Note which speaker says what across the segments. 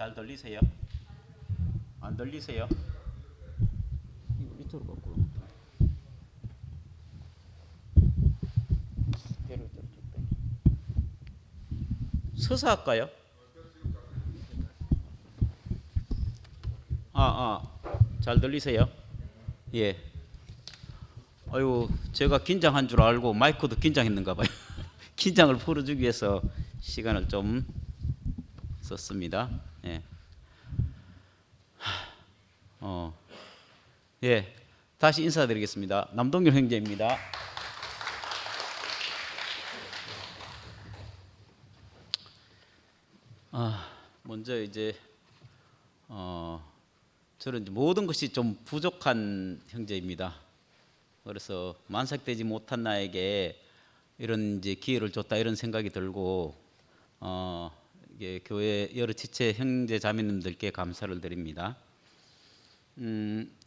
Speaker 1: 잘 들리세요? 안 들리세요? 이쪽으로 바꾸라. 서서 할까요? 잘 들리세요? 예. 아유, 제가 긴장한 줄 알고 마이크도 긴장했는가 봐요. 긴장을 풀어주기 위해서 시간을 좀 썼습니다. 예. 예. 다시 인사드리겠습니다. 남동균 형제입니다. 먼저 이제 저는 이제 모든 것이 좀 부족한 형제입니다. 그래서 만삭되지 못한 나에게 이런 이제 기회를 줬다 이런 생각이 들고 이게 교회 여러 지체 형제 자매님들께 감사를 드립니다.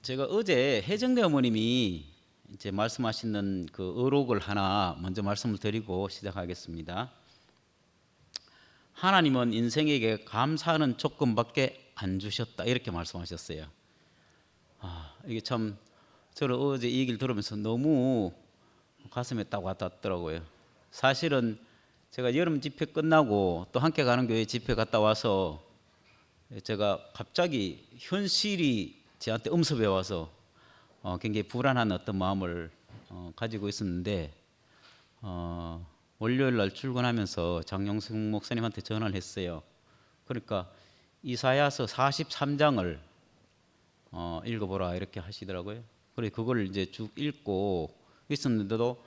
Speaker 1: 제가 어제 혜정대 어머님이 이제 말씀하시는 그 의록을 하나 먼저 말씀을 드리고 시작하겠습니다. 하나님은 인생에게 감사하는 조건밖에 안 주셨다 이렇게 말씀하셨어요. 이게 참 저는 어제 이 얘기를 들으면서 너무 가슴에 딱 와닿더라고요. 사실은 제가 여름 집회 끝나고 또 함께 가는 교회 집회 갔다 와서 제가 갑자기 현실이 저한테 음습해 와서 굉장히 불안한 어떤 마음을 가지고 있었는데 월요일 날 출근하면서 장영승 목사님한테 전화를 했어요. 그러니까 이사야서 43장을 읽어보라 이렇게 하시더라고요. 그래 그걸 이제 쭉 읽고 있었는데도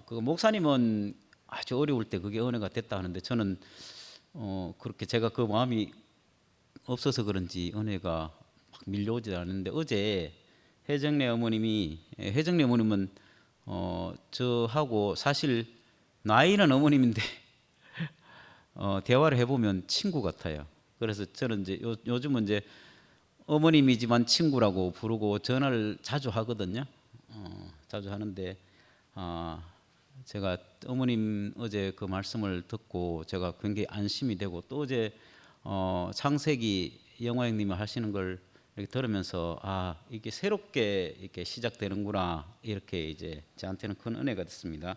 Speaker 1: 그 목사님은 아주 어려울 때 그게 은혜가 됐다 하는데 저는 그렇게 제가 그 마음이 없어서 그런지 은혜가 막 밀려오지 않는데 어제 혜정래 어머님은 저하고 사실 나이는 어머님인데 대화를 해보면 친구 같아요. 그래서 저는 이제 요즘은 이제 어머님이지만 친구라고 부르고 전화를 자주 하거든요. 자주 하는데 제가 어머님 어제 그 말씀을 듣고 제가 굉장히 안심이 되고 또 어제 창세기 영화 형님이 하시는 걸 이렇게 들으면서 이게 새롭게 이렇게 시작되는구나 이렇게 이제 저한테는 큰 은혜가 됐습니다.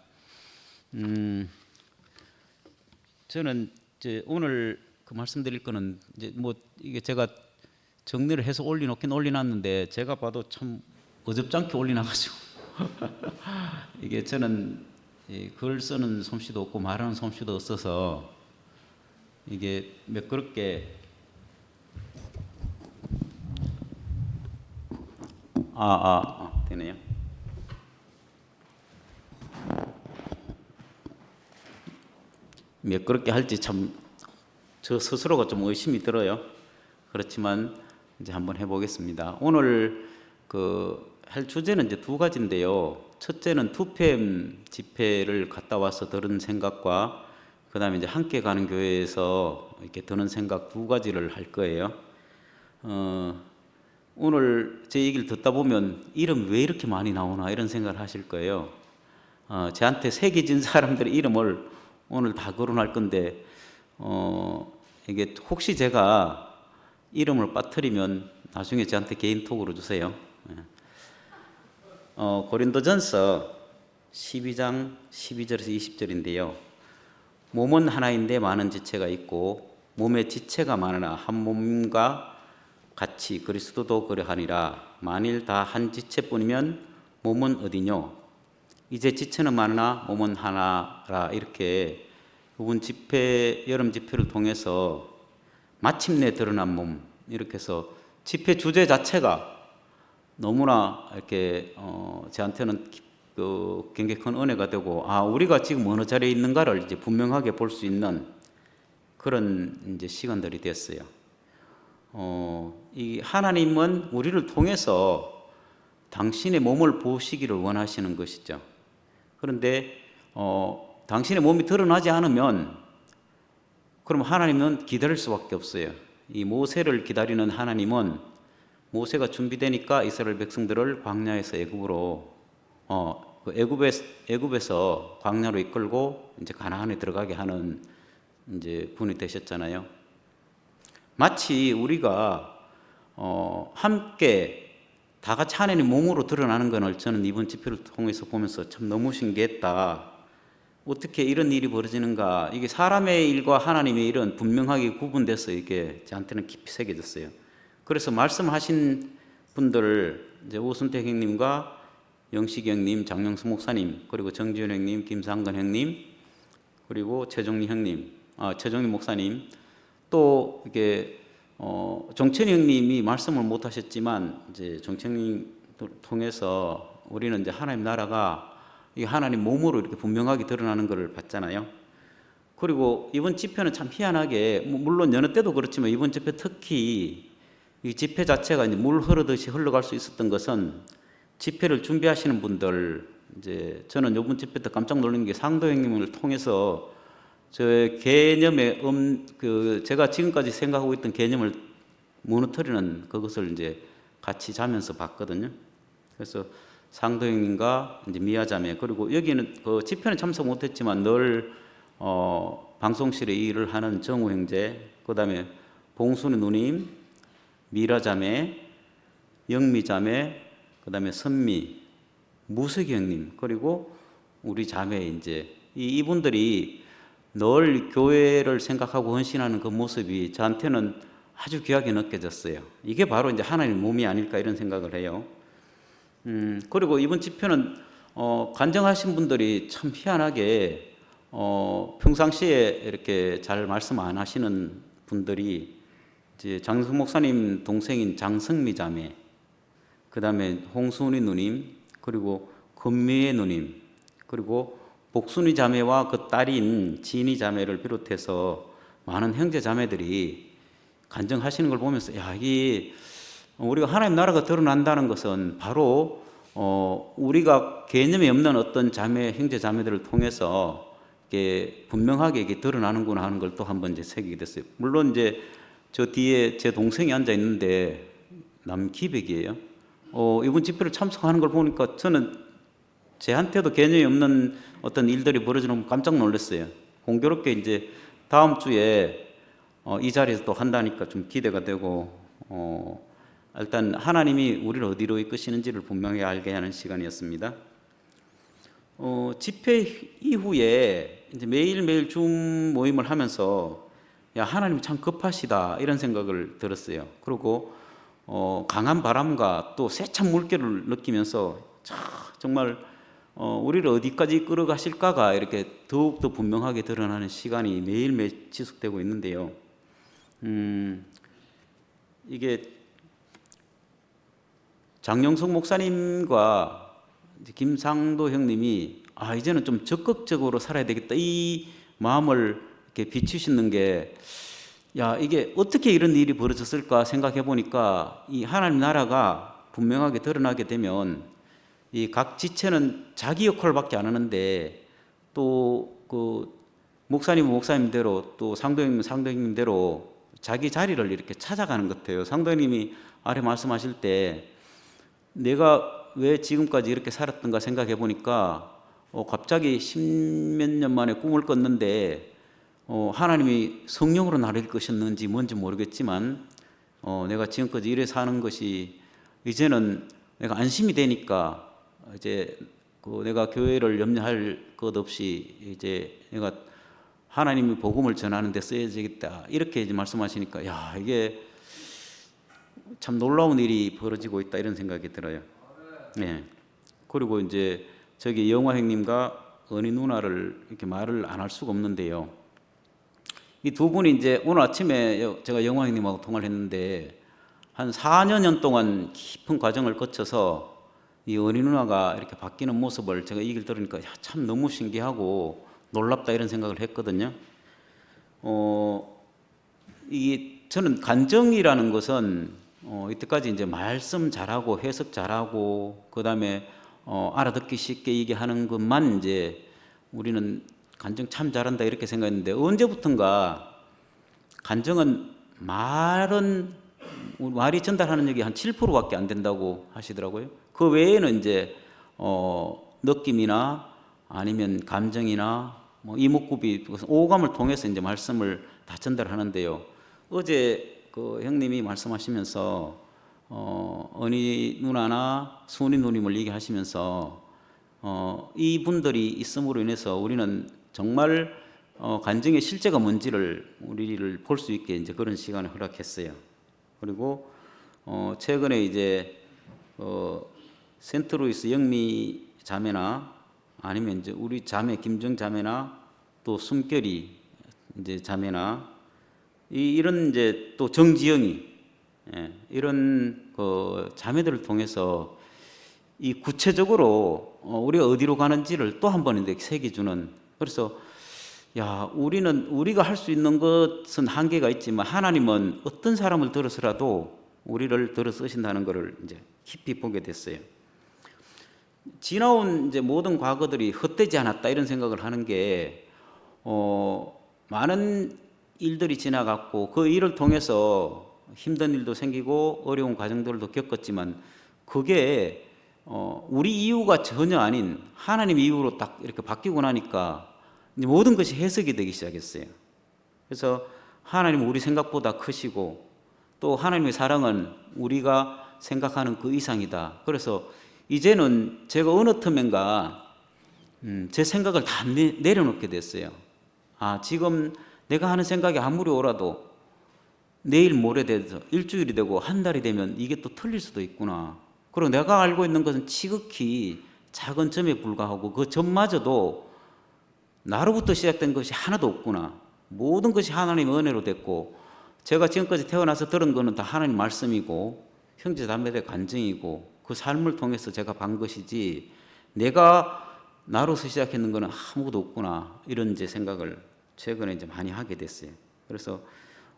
Speaker 1: 저는 이제 오늘 그 말씀드릴 거는 이제 뭐 이게 제가 정리를 해서 올려놨는데 제가 봐도 참 어줍잖게 올려놔가지고 이게 저는 글 쓰는 솜씨도 없고 말하는 솜씨도 없어서 이게 매끄럽게 되네요. 매끄럽게 할지 참 저 스스로가 좀 의심이 들어요. 그렇지만 이제 한번 해보겠습니다. 오늘 할 주제는 이제 두 가지인데요. 첫째는 2PM 집회를 갔다 와서 들은 생각과 그 다음에 이제 함께 가는 교회에서 이렇게 드는 생각 두 가지를 할 거예요. 오늘 제 얘기를 듣다 보면 이름 왜 이렇게 많이 나오나 이런 생각을 하실 거예요. 저한테 새겨진 사람들의 이름을 오늘 다 거론할 건데 이게 혹시 제가 이름을 빠뜨리면 나중에 저한테 개인톡으로 주세요. 고린도전서 12장 12절에서 20절인데요. 몸은 하나인데 많은 지체가 있고 몸의 지체가 많으나 한 몸과 같이 그리스도도 그러하니라. 만일 다 한 지체뿐이면 몸은 어디뇨? 이제 지체는 많으나 몸은 하나라. 이렇게 이번 집회 여름 집회를 통해서 마침내 드러난 몸 이렇게 해서 집회 주제 자체가 너무나 이렇게 저한테는 굉장히 큰 은혜가 되고 우리가 지금 어느 자리에 있는가를 이제 분명하게 볼 수 있는 그런 이제 시간들이 됐어요. 이 하나님은 우리를 통해서 당신의 몸을 보시기를 원하시는 것이죠. 그런데 당신의 몸이 드러나지 않으면 그럼 하나님은 기다릴 수밖에 없어요. 이 모세를 기다리는 하나님은 모세가 준비되니까 이스라엘 백성들을 광야에서 애굽으로 애굽에서 광야로 이끌고 이제 가나안에 들어가게 하는 이제 분이 되셨잖아요. 마치 우리가 함께 다 같이 하나님 몸으로 드러나는 것을 저는 이번 집회를 통해서 보면서 참 너무 신기했다. 어떻게 이런 일이 벌어지는가. 이게 사람의 일과 하나님의 일은 분명하게 구분돼서 이게 저한테는 깊이 새겨졌어요. 그래서 말씀하신 분들, 이제 오순택 형님과 영식 형님, 장영수 목사님, 그리고 정지훈 형님, 김상근 형님, 그리고 최종리 형님, 최종리 목사님, 또 이게 정천이 형님이 말씀을 못 하셨지만 이제 정천이 통해서 우리는 이제 하나님 나라가 이 하나님 몸으로 이렇게 분명하게 드러나는 것을 봤잖아요. 그리고 이번 집회는 참 희한하게, 물론 여느 때도 그렇지만 이번 집회 특히 이 집회 자체가 이제 물 흐르듯이 흘러갈 수 있었던 것은 집회를 준비하시는 분들, 이제 저는 이번 집회 때 깜짝 놀란 게 상도 형님을 통해서 저의 개념의 제가 지금까지 생각하고 있던 개념을 무너뜨리는 그것을 이제 같이 자면서 봤거든요. 그래서 상도 형님과 이제 미아 자매, 그리고 여기는 그 집회는 참석 못했지만 늘 방송실에 일을 하는 정우 형제, 그다음에 봉순이 누님, 미라 자매, 영미 자매, 그다음에 선미, 무석이 형님, 그리고 우리 자매 이제 이분들이 늘 교회를 생각하고 헌신하는 그 모습이 저한테는 아주 귀하게 느껴졌어요. 이게 바로 이제 하나님의 몸이 아닐까 이런 생각을 해요. 그리고 이번 집회는 간증하신 분들이 참 희한하게 평상시에 이렇게 잘 말씀 안 하시는 분들이 이제 장성 목사님 동생인 장성미 자매, 그 다음에 홍순이 누님, 그리고 금미애 누님, 그리고 복순이 자매와 그 딸인 진이 자매를 비롯해서 많은 형제 자매들이 간증하시는 걸 보면서, 야, 이게 우리가 하나님 나라가 드러난다는 것은 바로 우리가 개념이 없는 어떤 자매, 형제 자매들을 통해서 이게 분명하게 이게 드러나는구나 하는 걸 또 한번 이제 새기게 됐어요. 물론 이제 저 뒤에 제 동생이 앉아 있는데 남기백이에요. 이번 집회를 참석하는 걸 보니까 저는 제한테도 개념이 없는 어떤 일들이 벌어지는 걸 깜짝 놀랐어요. 공교롭게 이제 다음 주에 이 자리에서 또 한다니까 좀 기대가 되고, 일단 하나님이 우리를 어디로 이끄시는지를 분명히 알게 하는 시간이었습니다. 집회 이후에 이제 매일매일 줌 모임을 하면서, 야, 하나님 참 급하시다 이런 생각을 들었어요. 그리고 강한 바람과 또 세찬 물결을 느끼면서 정말 우리를 어디까지 끌어가실까가 이렇게 더욱더 분명하게 드러나는 시간이 매일매일 지속되고 있는데요. 이게 장영석 목사님과 김상도 형님이 이제는 좀 적극적으로 살아야 되겠다 이 마음을 이렇게 비추시는 게, 야, 이게 어떻게 이런 일이 벌어졌을까 생각해 보니까 이 하나님 나라가 분명하게 드러나게 되면 이 각 지체는 자기 역할밖에 안 하는데, 또 그 목사님은 목사님대로, 또 상도님은 상도님대로 자기 자리를 이렇게 찾아가는 것 같아요. 상도님이 아래 말씀하실 때 내가 왜 지금까지 이렇게 살았던가 생각해 보니까 갑자기 10몇 년 만에 꿈을 꿨는데 하나님이 성령으로 나를 이끄셨는지 뭔지 모르겠지만 내가 지금까지 이래 사는 것이 이제는 내가 안심이 되니까 이제 내가 교회를 염려할 것 없이 이제 내가 하나님이 복음을 전하는 데 쓰여지겠다 이렇게 이제 말씀하시니까, 야, 이게 참 놀라운 일이 벌어지고 있다 이런 생각이 들어요. 네. 그리고 이제 저기 영화 형님과 은희 누나를 이렇게 말을 안 할 수가 없는데요. 이 두 분이 이제 오늘 아침에 제가 영화 형님하고 통화를 했는데 한 4년 동안 깊은 과정을 거쳐서 이 은희 누나가 이렇게 바뀌는 모습을 제가 이 얘기를 들으니까, 야, 참 너무 신기하고 놀랍다 이런 생각을 했거든요. 저는 간증이라는 것은 이때까지 이제 말씀 잘하고 해석 잘하고 그다음에 알아듣기 쉽게 얘기하는 것만 이제 우리는 간증 참 잘한다 이렇게 생각했는데, 언제부턴가 간증은 말이 전달하는 역이 한 7%밖에 안 된다고 하시더라고요. 그 외에는 이제 느낌이나 아니면 감정이나 이목구비 오감을 통해서 이제 말씀을 다 전달하는데요. 어제 그 형님이 말씀하시면서 은희 누나나 순희 누님을 얘기하시면서 이분들이 있음으로 인해서 우리는 정말 간증의 실제가 뭔지를 우리를 볼 수 있게 이제 그런 시간을 허락했어요. 그리고 최근에 이제 센트루이스 영미 자매나 아니면 이제 우리 자매 김정 자매나 또 숨결이 이제 자매나 이런 이제 또 정지영이 이런 그 자매들을 통해서 이 구체적으로 우리가 어디로 가는지를 또 한 번 이제 새겨주는, 그래서 야, 우리가 할 수 있는 것은 한계가 있지만 하나님은 어떤 사람을 들어서라도 우리를 들어 쓰신다는 것을 이제 깊이 보게 됐어요. 지나온 이제 모든 과거들이 헛되지 않았다 이런 생각을 하는 게 많은 일들이 지나갔고 그 일을 통해서 힘든 일도 생기고 어려운 과정들도 겪었지만 그게 우리 이유가 전혀 아닌 하나님 이유로 딱 이렇게 바뀌고 나니까 이제 모든 것이 해석이 되기 시작했어요. 그래서 하나님은 우리 생각보다 크시고 또 하나님의 사랑은 우리가 생각하는 그 이상이다. 그래서 이제는 제가 어느 틈엔가 제 생각을 다 내려놓게 됐어요. 아, 지금 내가 하는 생각이 아무리 옳아도 내일 모레 돼서 일주일이 되고 한 달이 되면 이게 또 틀릴 수도 있구나. 그리고 내가 알고 있는 것은 지극히 작은 점에 불과하고 그 점마저도 나로부터 시작된 것이 하나도 없구나. 모든 것이 하나님의 은혜로 됐고 제가 지금까지 태어나서 들은 것은 다 하나님 말씀이고 형제 자매들의 간증이고 그 삶을 통해서 제가 반 것이지 내가 나로서 시작했는 것은 아무것도 없구나. 이런 이제 생각을 최근에 이제 많이 하게 됐어요. 그래서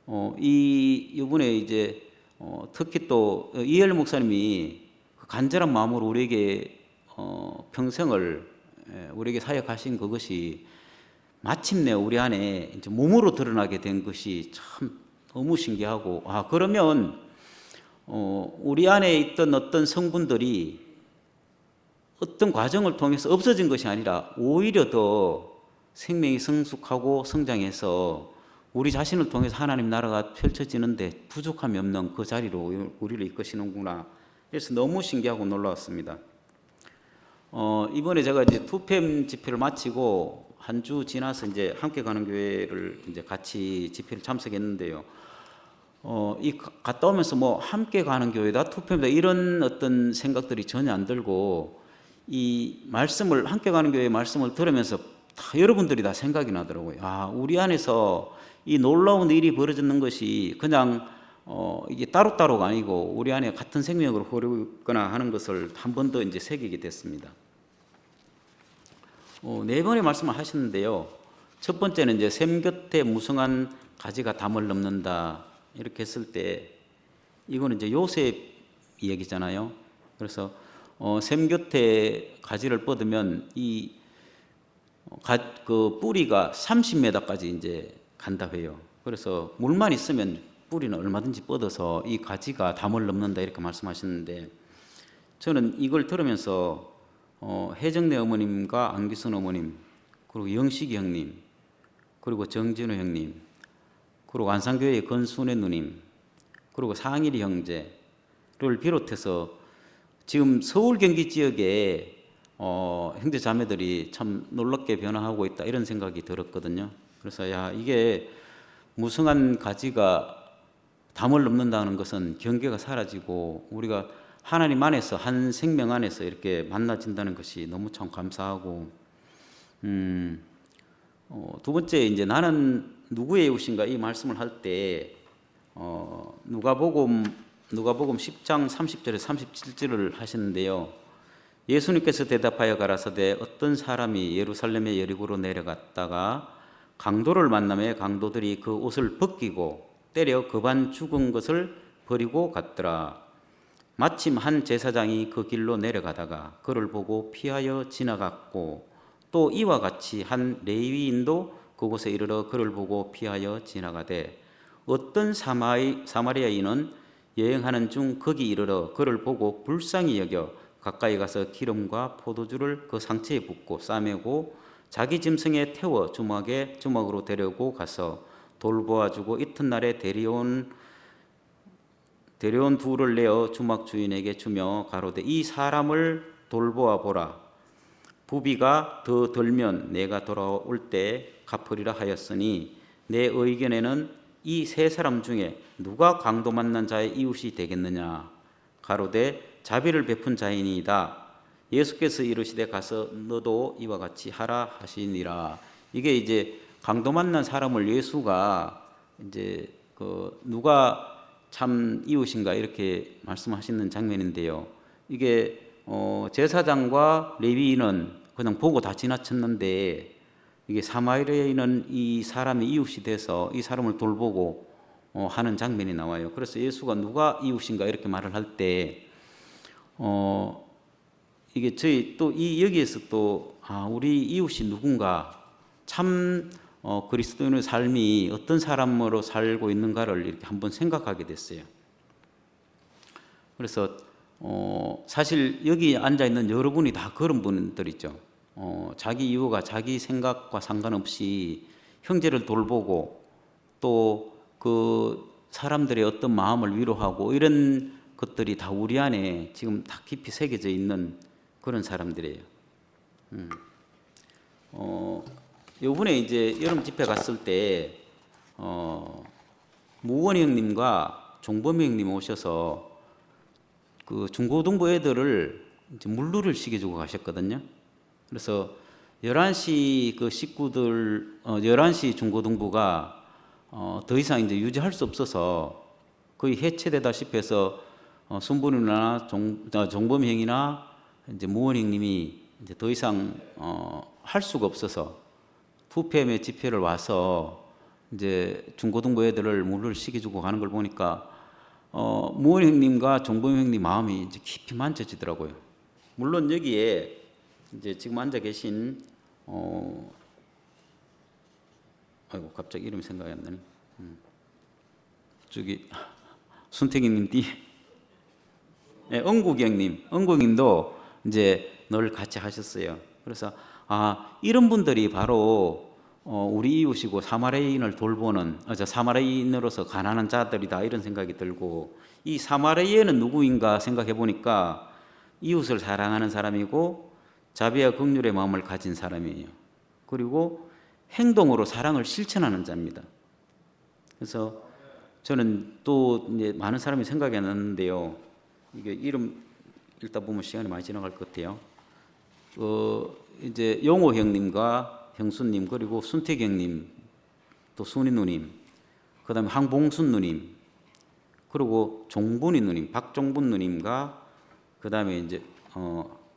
Speaker 1: 이번에 이제 특히 또 이엘 목사님이 간절한 마음으로 우리에게 평생을 우리에게 사역하신 그것이 마침내 우리 안에 이제 몸으로 드러나게 된 것이 참 너무 신기하고, 아, 그러면 우리 안에 있던 어떤 성분들이 어떤 과정을 통해서 없어진 것이 아니라 오히려 더 생명이 성숙하고 성장해서 우리 자신을 통해서 하나님 나라가 펼쳐지는데 부족함이 없는 그 자리로 우리를 이끄시는구나. 그래서 너무 신기하고 놀라웠습니다. 이번에 제가 이제 투팸 집회를 마치고 한 주 지나서 이제 함께 가는 교회를 이제 같이 집회를 참석했는데요. 갔다 오면서 뭐 함께 가는 교회다, 투팸이다 이런 어떤 생각들이 전혀 안 들고 이 말씀을 함께 가는 교회 말씀을 들으면서 다 여러분들이 다 생각이 나더라고요. 아, 우리 안에서 이 놀라운 일이 벌어지는 것이 그냥 이게 따로따로가 아니고 우리 안에 같은 생명으로 흐르거나 하는 것을 한 번 더 이제 새기게 됐습니다. 네 번의 말씀을 하셨는데요. 첫 번째는 이제 샘 곁에 무성한 가지가 담을 넘는다 이렇게 했을 때 이거는 이제 요셉 이야기잖아요. 그래서 샘 곁에 가지를 뻗으면 그 뿌리가 30m까지 이제 간다 해요. 그래서 물만 있으면 뿌리는 얼마든지 뻗어서 이 가지가 담을 넘는다 이렇게 말씀하셨는데 저는 이걸 들으면서 혜정네 어머님과 안기순 어머님 그리고 영식이 형님 그리고 정진호 형님 그리고 안산교회의 건순애 누님 그리고 상일이 형제를 비롯해서 지금 서울 경기 지역에 형제 자매들이 참 놀랍게 변화하고 있다 이런 생각이 들었거든요. 그래서 야, 이게 무성한 가지가 담을 넘는다는 것은 경계가 사라지고 우리가 하나님 안에서 한 생명 안에서 이렇게 만나진다는 것이 너무 참 감사하고 두 번째 이제 나는 누구의 이웃인가 이 말씀을 할 때 누가복음 10장 30절에 37절을 하시는데요. 예수님께서 대답하여 가라사대 어떤 사람이 예루살렘의 여리고로 내려갔다가 강도를 만나매 강도들이 그 옷을 벗기고 때려 급한 죽은 것을 버리고 갔더라. 마침 한 제사장이 그 길로 내려가다가 그를 보고 피하여 지나갔고 또 이와 같이 한 레위인도 그곳에 이르러 그를 보고 피하여 지나가되 어떤 사마리아인은 여행하는 중 거기 이르러 그를 보고 불쌍히 여겨 가까이 가서 기름과 포도주를 그 상처에 붓고 싸매고 자기 짐승에 태워 주막으로 데려고 가서 돌보아주고 이튿날에 데려온 데려온 둘을 내어 주막 주인에게 주며 가로되 이 사람을 돌보아 보라. 부비가 더 들면 내가 돌아올 때 갚으리라 하였으니 내 의견에는 이 세 사람 중에 누가 강도 만난 자의 이웃이 되겠느냐. 가로되 자비를 베푼 자이니이다. 예수께서 이르시되 가서 너도 이와 같이 하라 하시니라. 이게 이제 강도 만난 사람을 예수가 이제 누가 참 이웃인가 이렇게 말씀하시는 장면인데요. 이게 제사장과 레위인은 그냥 보고 다 지나쳤는데 이게 사마리아인은 이 사람이 이웃이 돼서 이 사람을 돌보고 하는 장면이 나와요. 그래서 예수가 누가 이웃인가 이렇게 말을 할 때 이게 저희 또 여기에서 또 우리 이웃이 누군가 참 그리스도인의 삶이 어떤 사람으로 살고 있는가를 이렇게 한번 생각하게 됐어요. 그래서 사실 여기 앉아 있는 여러분이 다 그런 분들이죠. 자기 이유가 자기 생각과 상관없이 형제를 돌보고 또 그 사람들의 어떤 마음을 위로하고 이런 것들이 다 우리 안에 지금 다 깊이 새겨져 있는 그런 사람들이에요. 요번에 이제 여름 집회 갔을 때 무원 형님과 종범 형님 오셔서 그 중고등부 애들을 이제 물놀이를 시켜주고 가셨거든요. 그래서 11시 그 식구들 11시 중고등부가 더 이상 이제 유지할 수 없어서 거의 해체되다시피 해서 순분이나 종범 형이나 이제 무원 형님이 이제 더 이상 할 수가 없어서 2PM의 집회를 와서 이제 중고등부 애들을 물을 시켜주고 가는 걸 보니까 무원 형님과 종범 형님 마음이 이제 깊이 만져지더라고요. 물론 여기에 이제 지금 앉아 계신 아이고 갑자기 이름이 생각이 안 나네. 저기 순택이님 뒤에 은국님도 이제 늘 같이 하셨어요. 그래서 이런 분들이 바로 우리 이웃이고 사마리아인을 돌보는 사마리아인으로서 가난한 자들이다 이런 생각이 들고 이 사마리아인은 누구인가 생각해 보니까 이웃을 사랑하는 사람이고 자비와 긍휼의 마음을 가진 사람이에요. 그리고 행동으로 사랑을 실천하는 자입니다. 그래서 저는 또 이제 많은 사람이 생각이 안 나는데요. 이게 이름 읽다 보면 시간이 많이 지나갈 것 같아요. 이제 용호 형님과 형수님 그리고 순택 형님 또 순이 누님 그다음에 항봉순 누님 그리고 종분이 누님 박종분 누님과 그다음에 이제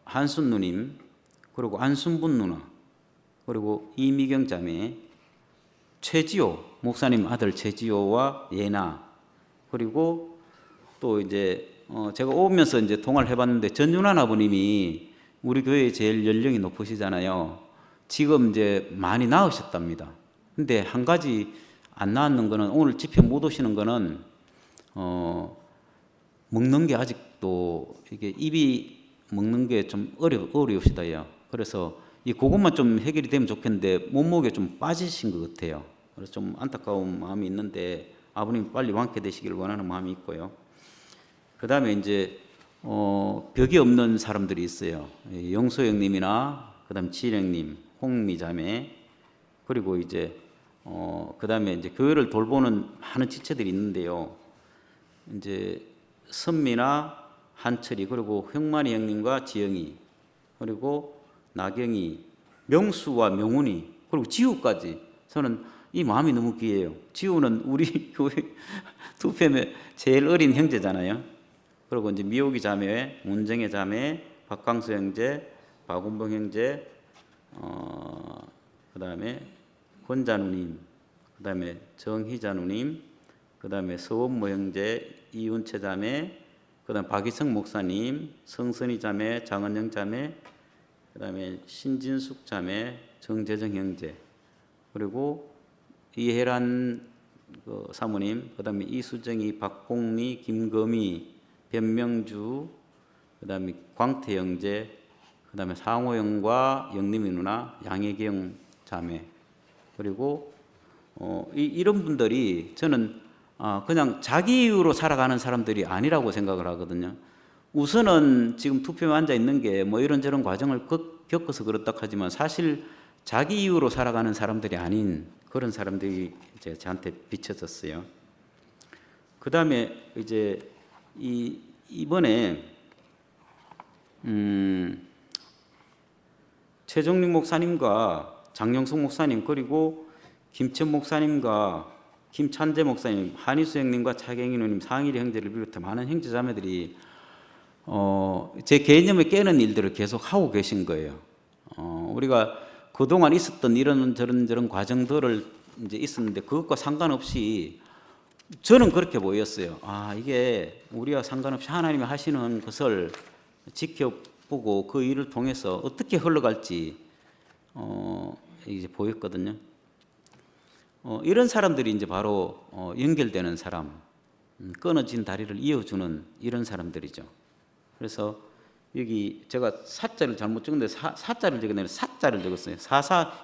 Speaker 1: 한순 누님 그리고 안순분 누나 그리고 이미경 자매 최지호 목사님 아들 최지호와 예나 그리고 또 이제 제가 오면서 이제 통화를 해봤는데 전윤환 아버님이 우리 교회에 제일 연령이 높으시잖아요. 지금 이제 많이 나으셨답니다. 근데 한 가지 안 나았는 거는 오늘 집회 못 오시는 거는 먹는 게 아직도 이게 입이 먹는 게 좀 어려우시다요. 그래서 그것만 좀 해결이 되면 좋겠는데 몸무게 좀 빠지신 것 같아요. 그래서 좀 안타까운 마음이 있는데 아버님 빨리 완쾌되시길 원하는 마음이 있고요. 그 다음에 이제 벽이 없는 사람들이 있어요. 영소 형님이나 그 다음에 지일 형님, 홍미 자매 그리고 이제 그 다음에 이제 교회를 돌보는 많은 지체들이 있는데요. 이제 선미나 한철이 그리고 형만이 형님과 지영이 그리고 나경이 명수와 명훈이 그리고 지우까지 저는 이 마음이 너무 귀해요. 지우는 우리 교회 2PM의 제일 어린 형제잖아요. 그리고 이제 미호기 자매, 문정혜 자매, 박광수 형제, 박운봉 형제, 그 다음에 권자 누님, 그 다음에 정희자 누님, 그 다음에 서원모 형제, 이윤채 자매, 그 다음에 박희성 목사님, 성선희 자매, 장은영 자매, 그 다음에 신진숙 자매, 정재정 형제, 그리고 이혜란 사모님, 그 다음에 이수정이, 박공미, 김금희, 변명주, 그 다음에 광태 형제, 그 다음에 상호형과 영림이 누나, 양혜경 자매, 그리고 이런 분들이 저는 그냥 자기 이유로 살아가는 사람들이 아니라고 생각을 하거든요. 우선은 지금 투표에 앉아 있는 게 뭐 이런저런 과정을 겪어서 그렇다 하지만 사실 자기 이유로 살아가는 사람들이 아닌 그런 사람들이 이제 저한테 비춰졌어요. 그 다음에 이제 이번에 최종림 목사님과 장영숙 목사님 그리고 김천 목사님과 김찬재 목사님, 한희수 형님과 차경희 누님, 상일이 형제를 비롯해 많은 형제자매들이 제 개념을 깨는 일들을 계속 하고 계신 거예요. 우리가 그동안 있었던 이런 저런 과정들을 이제 있었는데 그것과 상관없이 저는 그렇게 보였어요. 이게 우리와 상관없이 하나님이 하시는 것을 지켜보고 그 일을 통해서 어떻게 흘러갈지 이제 보였거든요. 이런 사람들이 이제 바로 연결되는 사람, 끊어진 다리를 이어주는 이런 사람들이죠. 그래서 여기 제가 사자를 잘못 적었는데 사자를 적었네요. 사자를 적었어요.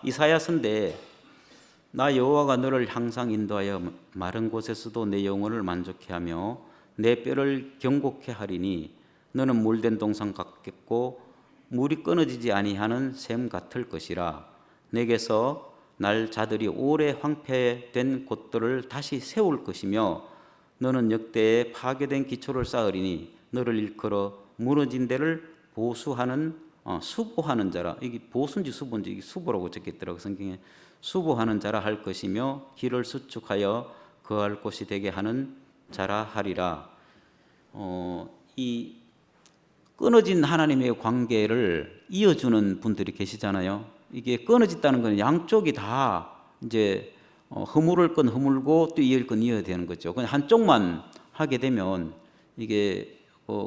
Speaker 1: 이사야서인데 나 여호와가 너를 항상 인도하여 마른 곳에서도 내 영혼을 만족해 하며 내 뼈를 경곡해 하리니 너는 물된 동산 같겠고 물이 끊어지지 아니하는 샘 같을 것이라. 내게서 날 자들이 오래 황폐된 곳들을 다시 세울 것이며 너는 역대에 파괴된 기초를 쌓으리니 너를 일컬어 무너진 데를 보수하는 수보하는 자라. 이게 보수인지 수보인지 이게 수보라고 적혀있더라고요. 성경에. 수보하는 자라 할 것이며 길을 수축하여 거할 곳이 되게 하는 자라 하리라. 이 끊어진 하나님의 관계를 이어주는 분들이 계시잖아요. 이게 끊어졌다는 건 양쪽이 다 이제 허물을 건 허물고 또 이을 건 이어야 되는 거죠. 그냥 한쪽만 하게 되면 이게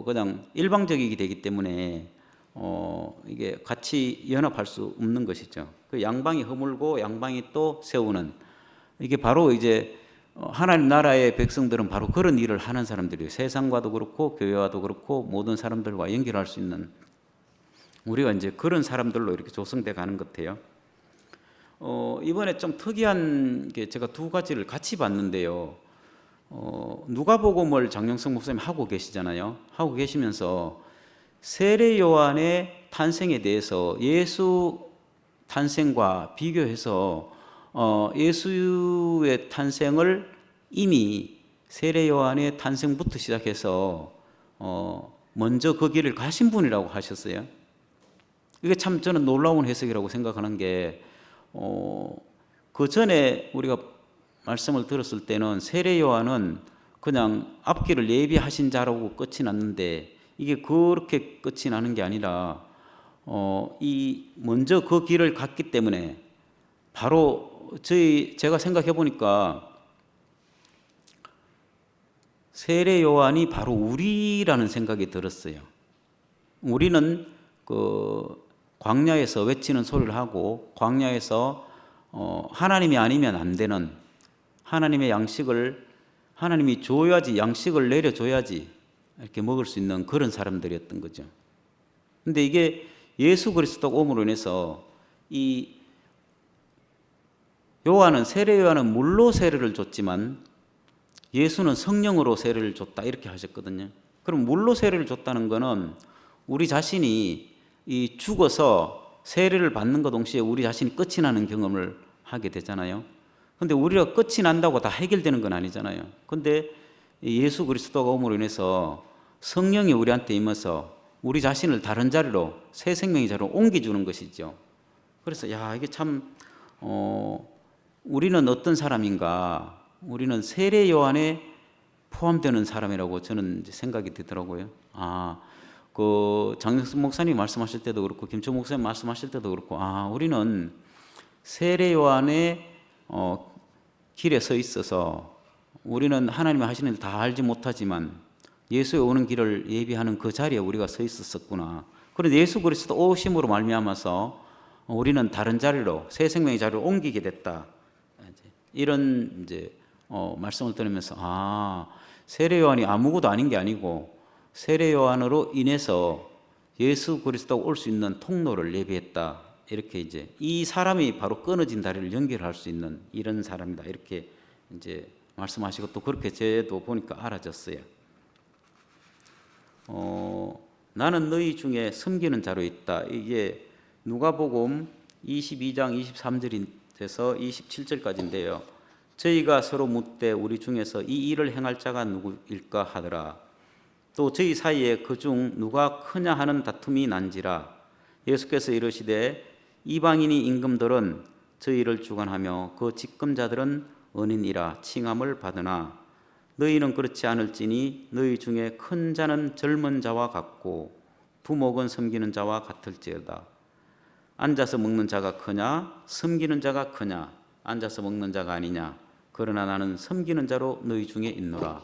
Speaker 1: 그냥 일방적이게 되기 때문에 이게 같이 연합할 수 없는 것이죠. 그 양방이 허물고 양방이 또 세우는 이게 바로 이제 하나님 나라의 백성들은 바로 그런 일을 하는 사람들이에요. 세상과도 그렇고 교회와도 그렇고 모든 사람들과 연결할 수 있는 우리가 이제 그런 사람들로 이렇게 조성돼 가는 것 같아요. 이번에 좀 특이한 게 제가 두 가지를 같이 봤는데요. 누가복음을 장영석 목사님 하고 계시잖아요. 하고 계시면서 세례 요한의 탄생에 대해서 예수 탄생과 비교해서 예수의 탄생을 이미 세례 요한의 탄생부터 시작해서 먼저 그 길을 가신 분이라고 하셨어요. 이게 참 저는 놀라운 해석이라고 생각하는 게 그 전에 우리가 말씀을 들었을 때는 세례 요한은 그냥 앞길을 예비하신 자라고 끝이 났는데 이게 그렇게 끝이 나는 게 아니라 먼저 그 길을 갔기 때문에 바로 제가 생각해 보니까 세례 요한이 바로 우리라는 생각이 들었어요. 우리는 그 광야에서 외치는 소리를 하고 광야에서 하나님이 아니면 안 되는 하나님의 양식을 하나님이 줘야지 양식을 내려줘야지 이렇게 먹을 수 있는 그런 사람들이었던 거죠. 근데 이게 예수 그리스도가 옴으로 인해서 이 세례 요한은 물로 세례를 줬지만 예수는 성령으로 세례를 줬다 이렇게 하셨거든요. 그럼 물로 세례를 줬다는 거는 우리 자신이 이 죽어서 세례를 받는 것 동시에 우리 자신이 끝이 나는 경험을 하게 되잖아요. 근데 우리가 끝이 난다고 다 해결되는 건 아니잖아요. 근데 예수 그리스도가 옴으로 인해서 성령이 우리한테 임해서 우리 자신을 다른 자리로 새 생명의 자리로 옮겨주는 것이죠. 그래서 이게 참 우리는 어떤 사람인가? 우리는 세례 요한에 포함되는 사람이라고 저는 생각이 들더라고요. 그 장영숙 목사님 말씀하실 때도 그렇고 김초 목사님 말씀하실 때도 그렇고 우리는 세례 요한의 길에 서 있어서 우리는 하나님이 하시는 일 다 알지 못하지만 예수의 오는 길을 예비하는 그 자리에 우리가 서 있었구나. 그런데 예수 그리스도 오심으로 말미암아서 우리는 다른 자리로 새 생명의 자리로 옮기게 됐다. 이런 이제 말씀을 들으면서 세례 요한이 아무것도 아닌 게 아니고 세례 요한으로 인해서 예수 그리스도가 올 수 있는 통로를 예비했다. 이렇게 이제 이 사람이 바로 끊어진 다리를 연결할 수 있는 이런 사람이다. 이렇게 이제 말씀하시고 또 그렇게 저도 보니까 알아졌어요. 나는 너희 중에 섬기는 자로 있다. 이게 누가복음 22장 23절에서 27절까지인데요. 저희가 서로 묻되 우리 중에서 이 일을 행할 자가 누구일까 하더라. 또 저희 사이에 그중 누가 크냐 하는 다툼이 난지라. 예수께서 이르시되 이방인이 임금들은 저희를 주관하며 그 직금자들은 은인이라 칭함을 받으나 너희는 그렇지 않을지니 너희 중에 큰 자는 젊은 자와 같고 두목은 섬기는 자와 같을지어다. 앉아서 먹는 자가 크냐 섬기는 자가 크냐. 앉아서 먹는 자가 아니냐. 그러나 나는 섬기는 자로 너희 중에 있노라.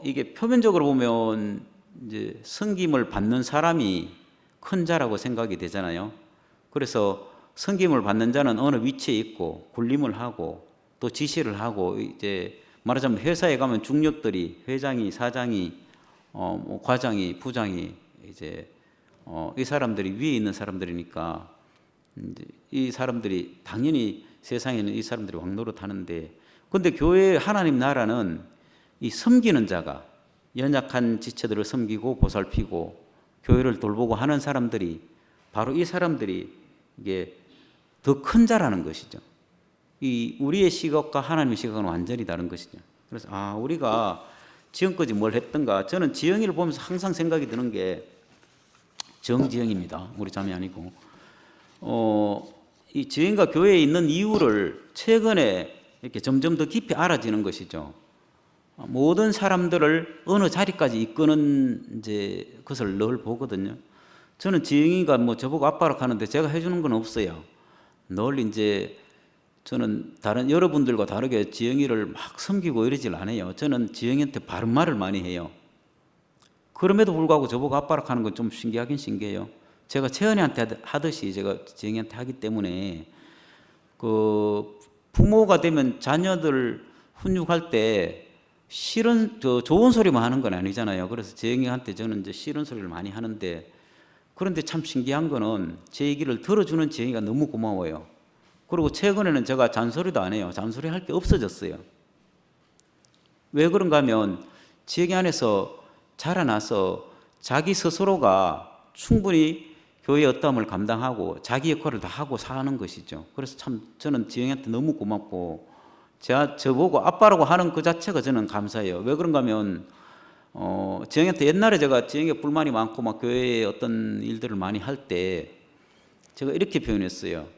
Speaker 1: 이게 표면적으로 보면 이제 섬김을 받는 사람이 큰 자라고 생각이 되잖아요. 그래서 섬김을 받는 자는 어느 위치에 있고 군림을 하고 또 지시를 하고, 이제 말하자면 회사에 가면 중력들이 회장이, 사장이, 뭐 과장이, 부장이 이제 이 사람들이 위에 있는 사람들이니까 이제 이 사람들이 당연히 세상에는 이 사람들이 왕노릇 하는데, 근데 교회 하나님 나라는 이 섬기는 자가 연약한 지체들을 섬기고 보살피고 교회를 돌보고 하는 사람들이 바로 이 사람들이 이게 더 큰 자라는 것이죠. 이 우리의 시각과 하나님의 시각은 완전히 다른 것이죠. 그래서 우리가 지금까지 뭘 했던가, 저는 지영이를 보면서 항상 생각이 드는 게 정지영입니다. 우리 자매 아니고 이 지영이가 교회에 있는 이유를 최근에 이렇게 점점 더 깊이 알아지는 것이죠. 모든 사람들을 어느 자리까지 이끄는 이제 그것을 늘 보거든요. 저는 지영이가 뭐 저보고 아빠라 하는데 제가 해주는 건 없어요. 늘 이제 저는 다른 여러분들과 다르게 지영이를 막 섬기고 이러질 않아요. 저는 지영이한테 바른 말을 많이 해요. 그럼에도 불구하고 저보고 아빠라 하는 건 좀 신기하긴 신기해요. 제가 채연이한테 하듯이 제가 지영이한테 하기 때문에, 그 부모가 되면 자녀들 훈육할 때 싫은 좋은 소리만 하는 건 아니잖아요. 그래서 지영이한테 저는 이제 싫은 소리를 많이 하는데, 그런데 참 신기한 거는 제 얘기를 들어주는 지영이가 너무 고마워요. 그리고 최근에는 제가 잔소리도 안 해요. 잔소리 할 게 없어졌어요. 왜 그런가 하면 지영이 안에서 자라나서 자기 스스로가 충분히 교회의 어떠함을 감당하고 자기 역할을 다 하고 사는 것이죠. 그래서 참 저는 지영이한테 너무 고맙고, 저보고 아빠라고 하는 그 자체가 저는 감사해요. 왜 그런가 하면 지영이한테 옛날에 제가 지영이가 불만이 많고 막 교회에 어떤 일들을 많이 할 때 제가 이렇게 표현했어요.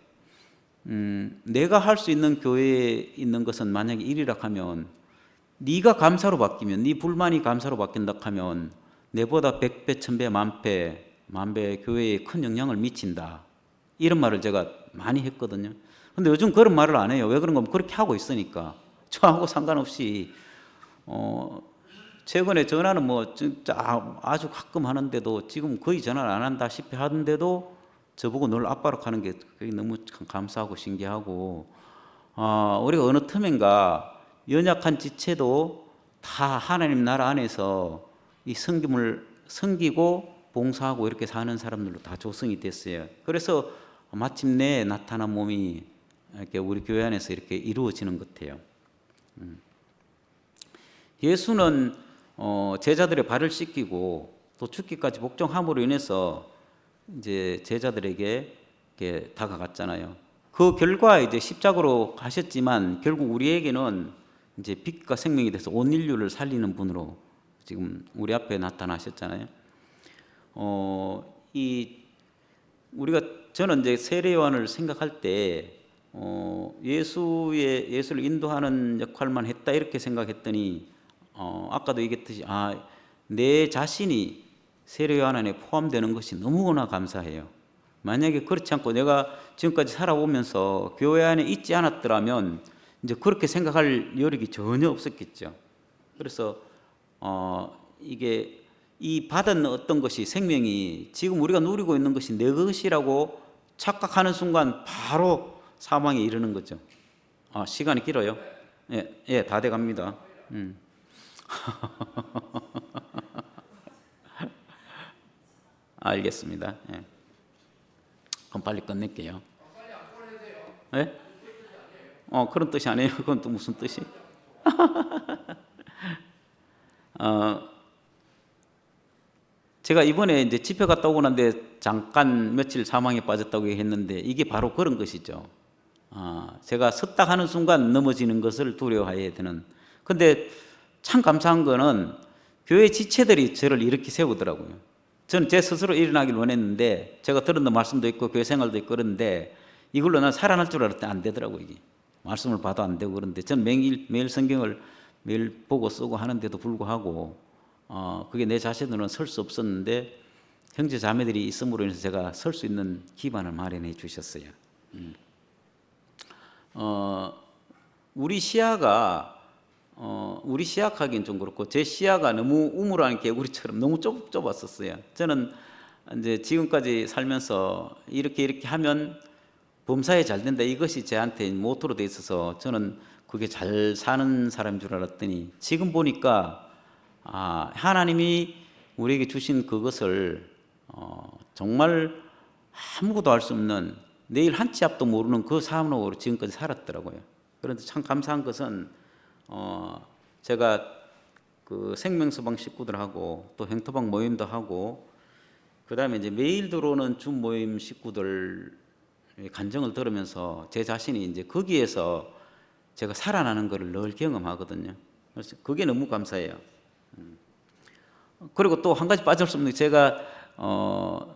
Speaker 1: 내가 할 수 있는 교회에 있는 것은 만약에 일이라 하면, 네가 감사로 바뀌면, 네 불만이 감사로 바뀐다 하면 내보다 100배, 1000배, 만배 교회에 큰 영향을 미친다. 이런 말을 제가 많이 했거든요. 근데 요즘 그런 말을 안 해요. 왜 그런가 하면 그렇게 하고 있으니까. 저하고 상관없이 최근에 전화는 뭐 진짜 아주 가끔 하는데도 지금 거의 전화를 안 한다시피 하는데도 저보고 늘 아빠로 하는 게 너무 감사하고 신기하고, 우리가 어느 틈인가 연약한 지체도 다 하나님 나라 안에서 이 섬기고 봉사하고 이렇게 사는 사람들로 다 조성이 됐어요. 그래서 마침내 나타난 몸이 이렇게 우리 교회 안에서 이렇게 이루어지는 것 같아요. 예수는 제자들의 발을 씻기고 또 죽기까지 복종함으로 인해서 이제 제자들에게 이렇게 다가갔잖아요. 그 결과 이제 십자가로 가셨지만 결국 우리에게는 이제 빛과 생명이 돼서 온 인류를 살리는 분으로 지금 우리 앞에 나타나셨잖아요. 저는 이제 세례 요한을 생각할 때 예수를 인도하는 역할만 했다 이렇게 생각했더니, 아까도 얘기했듯이 내 자신이 세례 요한 안에 포함되는 것이 너무나 감사해요. 만약에 그렇지 않고 내가 지금까지 살아오면서 교회 안에 있지 않았더라면 이제 그렇게 생각할 여력이 전혀 없었겠죠. 그래서 이게 이 받은 어떤 것이, 생명이 지금 우리가 누리고 있는 것이 내 것이라고 착각하는 순간 바로 사망에 이르는 거죠. 시간이 길어요? 예, 다 돼갑니다. 알겠습니다. 예. 그럼 빨리 끝낼게요. 예? 그런 뜻이 아니에요. 그건 또 무슨 뜻이? 제가 이번에 이제 집회 갔다 오고 난데 잠깐 며칠 사망에 빠졌다고 했는데 이게 바로 그런 것이죠. 제가 섰다 하는 순간 넘어지는 것을 두려워해야 되는. 근데 참 감사한 거는 교회 지체들이 저를 이렇게 세우더라고요. 저는 제 스스로 일어나길 원했는데 제가 들은 말씀도 있고 교회 생활도 있고 그런데 이걸로 난 살아날 줄 알았더니 안 되더라고요. 이게 말씀을 봐도 안 되고 그런데 저는 매일 성경을 매일 보고 쓰고 하는데도 불구하고 그게 내 자신으로는 설 수 없었는데 형제 자매들이 있음으로 인해서 제가 설 수 있는 기반을 마련해 주셨어요. 우리 시야하기는 좀 그렇고 제 시야가 너무 우물한 개구리처럼 너무 좁았었어요. 저는 이제 지금까지 살면서 이렇게 하면 범사에 잘 된다 이것이 제한테 모토로 돼 있어서 저는 그게 잘 사는 사람인 줄 알았더니 지금 보니까 하나님이 우리에게 주신 그것을 정말 아무것도 할 수 없는 내일 한 치 앞도 모르는 그 삶으로 지금까지 살았더라고요. 그런데 참 감사한 것은 제가 그 생명서방 식구들하고 또 행토방 모임도 하고 그다음에 이제 매일 들어오는 주 모임 식구들 간증을 들으면서 제 자신이 이제 거기에서 제가 살아나는 것을 늘 경험하거든요. 그래서 그게 너무 감사해요. 그리고 또 한 가지 빠질 수 없는 게 제가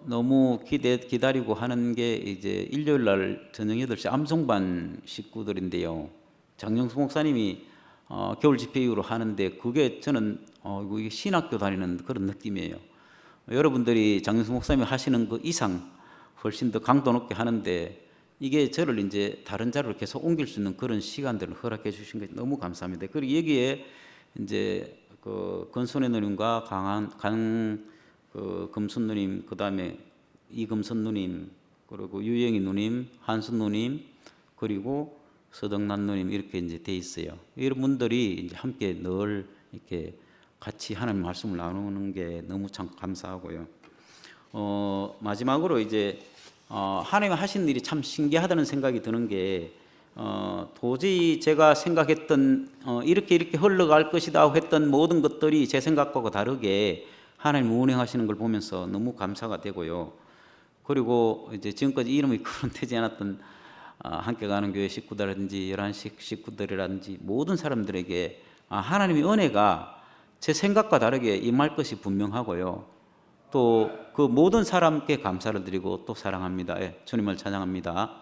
Speaker 1: 너무 기다리고 하는 게 이제 일요일 날 저녁 8시 암송반 식구들인데요. 장영수 목사님이 겨울 집회 이후로 하는데 그게 저는 이게 신학교 다니는 그런 느낌이에요. 여러분들이 장영수 목사님이 하시는 그 이상 훨씬 더 강도 높게 하는데 이게 저를 이제 다른 자리로 계속 옮길 수 있는 그런 시간들을 허락해 주신 게 너무 감사합니다. 그리고 여기에 이제 그 건순의 누님과 금순 누님, 그 다음에 이금선 누님, 그리고 유영희 누님, 한순 누님, 그리고 서덕난 누님 이렇게 이제 돼 있어요. 이런 분들이 이제 함께 늘 이렇게 같이 하나님 말씀을 나누는 게 너무 참 감사하고요. 마지막으로 이제 하나님 하신 일이 참 신기하다는 생각이 드는 게 도저히 제가 생각했던 이렇게 흘러갈 것이다 했던 모든 것들이 제 생각과 다르게 하나님 운행하시는 걸 보면서 너무 감사가 되고요. 그리고 이제 지금까지 이름이 거론되지 않았던 함께 가는 교회 식구들이라든지 11시 식구들이라든지 모든 사람들에게 하나님의 은혜가 제 생각과 다르게 임할 것이 분명하고요. 또 그 모든 사람께 감사를 드리고 또 사랑합니다. 주님을 찬양합니다.